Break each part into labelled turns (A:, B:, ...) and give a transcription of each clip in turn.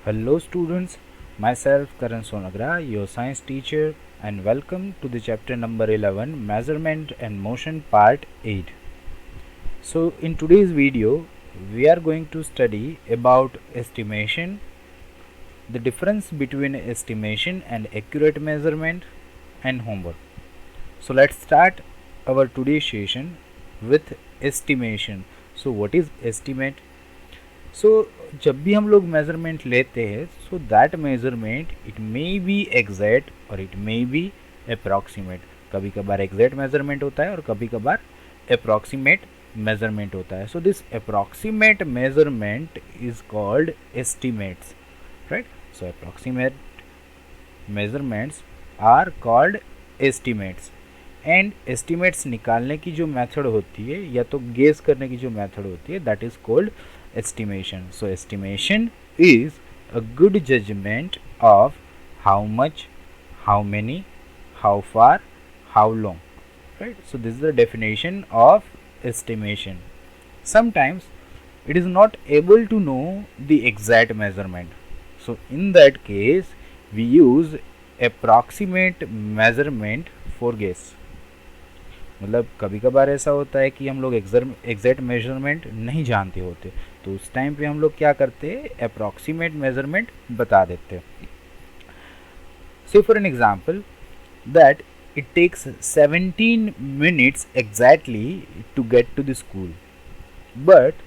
A: Hello students, myself Karan Sonagra, your science teacher, and welcome to the chapter number 11, Measurement and Motion Part 8. So in today's video, we are going to study about estimation, the difference between estimation and accurate measurement, and homework. So let's start our today's session with estimation. So what is estimate? सो जब भी हम लोग measurement लेते हैं so that measurement it may be exact और it may be approximate. कभी कभार exact measurement होता है और कभी कभार अप्रॉक्सीमेट मेज़रमेंट होता है. So this approximate measurement is called estimates, right. So approximate measurements are called estimates. And estimates निकालने की जो मेथड होती है या तो गेस करने की जो मेथड होती है that is called estimation. So estimation is a good judgment of how much, how many, how far, how long, right. So this is the definition of estimation. Sometimes it is not able to know the exact measurement, so in that case we use approximate measurement for guess. मतलब कभी कभार ऐसा होता है कि हम लोग exact measurement नहीं जानते होते, तो उस टाइम पे हम लोग क्या करते हैं, अप्रॉक्सीमेट मेजरमेंट बता देते हैं. Say for an example that it takes 17 minutes exactly to get to the school, but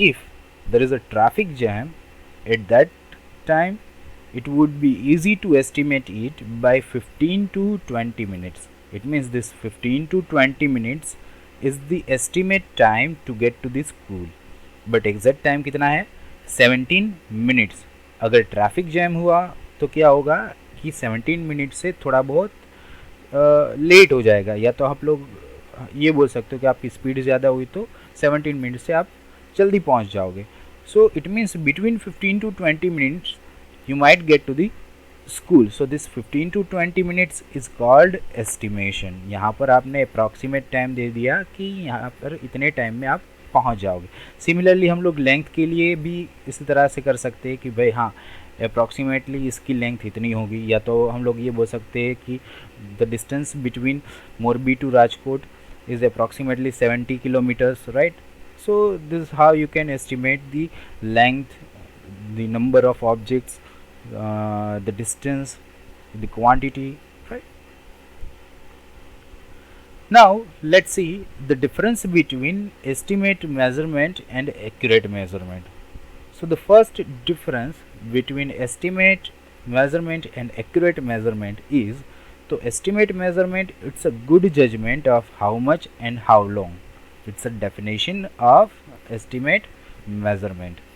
A: if there is a traffic jam at that time it would be easy to estimate it by 15 to 20 minutes. It means this 15 to 20 minutes is the estimate time to get to the school, but exact time कितना है 17 minutes. अगर traffic jam हुआ तो क्या होगा कि 17 minute से थोड़ा बहुत लेट हो जाएगा, या तो आप लोग ये बोल सकते हो कि आपकी स्पीड ज़्यादा हुई तो 17 मिनट से आप जल्दी पहुंच जाओगे. So it means between 15 to 20 minutes you might get to the school. So this 15 to 20 minutes is called estimation. यहाँ पर आपने अप्रॉक्सीमेट टाइम दे दिया कि यहाँ पर इतने टाइम में आप पहुँच जाओगे. सिमिलरली हम लोग लेंथ के लिए भी इसी तरह से कर सकते हैं कि भाई हाँ अप्रॉक्सीमेटली इसकी लेंथ इतनी होगी, या तो हम लोग ये बोल सकते हैं कि the distance between Morbi to Rajkot is approximately 70 kilometers, right. So this how you can estimate the length, the number of objects, the distance, the quantity, right. Now let's see the difference between estimate measurement and accurate measurement. So the first difference between estimate measurement and accurate measurement is, so estimate measurement it's a good judgment of how much and how long. It's a definition of estimate measurement.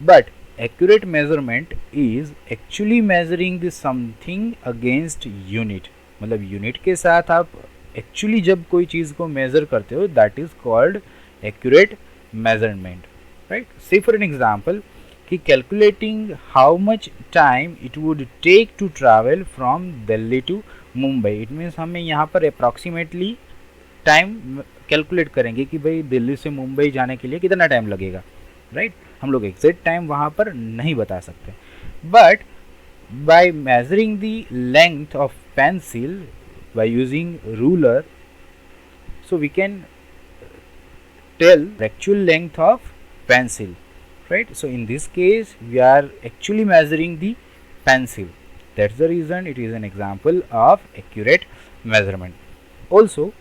A: But accurate measurement is actually measuring the something against unit. मतलब unit के साथ आप actually जब कोई चीज़ को measure करते हो that is called accurate measurement, right. Say for an example कि calculating how much time it would take to travel from Delhi to Mumbai. It means हमें यहाँ पर अप्रॉक्सीमेटली टाइम कैलकुलेट करेंगे कि भाई दिल्ली से मुंबई जाने के लिए कितना टाइम लगेगा, राइट. हम लोग एग्जैक्ट टाइम वहाँ पर नहीं बता सकते, but by measuring the length of pencil by using ruler so we can tell actual length of pencil, right. So in this case we are actually measuring the pencil. That's the reason it is an example of accurate measurement. Also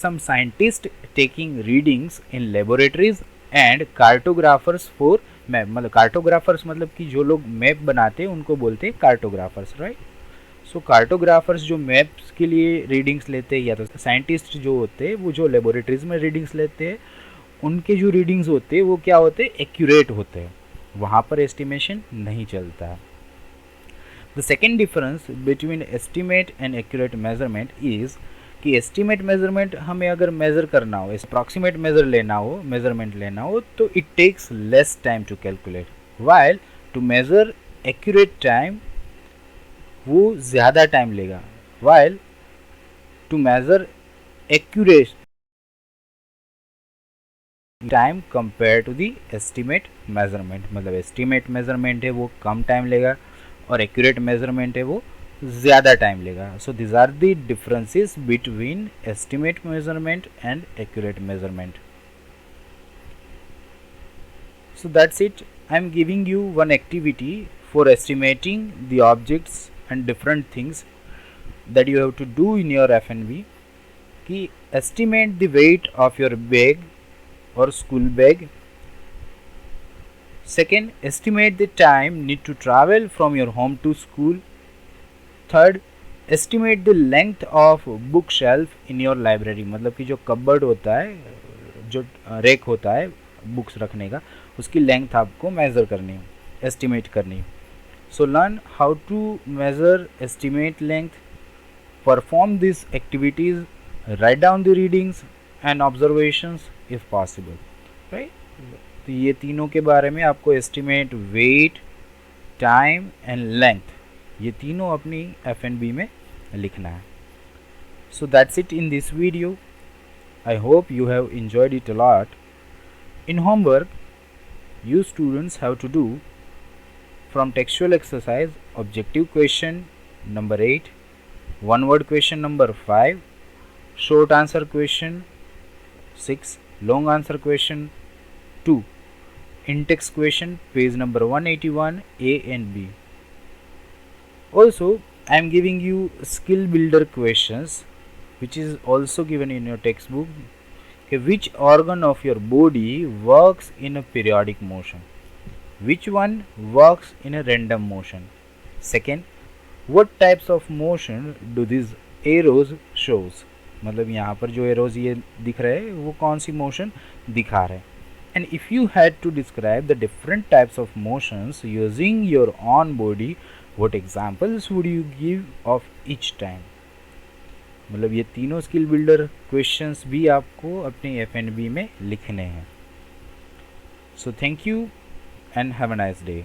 A: some scientists taking readings in laboratories and cartographers for map. मतलब cartographers मतलब कि जो लोग map बनाते हैं उनको बोलते हैं कार्टोग्राफर्स, राइट. सो कार्टोग्राफर्स जो मैप्स के लिए रीडिंग्स लेते हैं, या तो साइंटिस्ट जो होते हैं वो जो लेबोरेटरीज में रीडिंग्स लेते हैं उनके जो रीडिंग्स होते हैं वो क्या होते हैं, एक्यूरेट होते हैं. वहाँ पर एस्टिमेशन नहीं चलता. The second difference between estimate and accurate measurement is कि एस्टिमेट मेजरमेंट हमें अगर मेज़र करना हो, अप्रॉक्सीमेट मेजरमेंट लेना हो तो it takes less time to calculate, while to measure accurate time वो ज़्यादा टाइम लेगा. While to measure accurate time compare to the estimate measurement, मतलब एस्टिमेट मेजरमेंट है वो कम टाइम लेगा और एक्यूरेट मेजरमेंट है वो ज़्यादा टाइम लेगा. So these are the differences between estimate measurement and accurate measurement. So that's it. I am giving you one activity for estimating the objects and different things that you have to do in your FNB. कि estimate the weight of your bag or school bag. Second, estimate the time need to travel from your home to school. Third, estimate the length of bookshelf in your library. मतलब कि जो cupboard होता है, जो rack होता है books रखने का, उसकी लेंथ आपको मेज़र करनी है, एस्टिमेट करनी है. So learn how to measure estimate length, perform this activities, write down the readings and observations if possible. Right, तो ये तीनों के बारे में आपको estimate, weight, time and length, ये तीनों अपनी FNB में लिखना है. So that's it in this video. I hope you have enjoyed it a lot. In homework, you students have to do from textual exercise objective question number 8, one word question number 5, short answer question 6, long answer question 2, in-text question page number 181 A and B. Also, I am giving you skill builder questions which is also given in your textbook. Which organ of your body works in a periodic motion? Which one works in a random motion? Second, what types of motion do these arrows shows? मतलब यहाँ पर जो arrows ये दिख रहे हैं वो कौन सी मोशन दिखा रहे हैं. And if you had to describe the different types of motions using your own body, what examples would you give of each time? मतलब ये तीनों स्किल बिल्डर क्वेश्चंस भी आपको अपनी FNB में लिखने हैं. So thank you and have a nice day.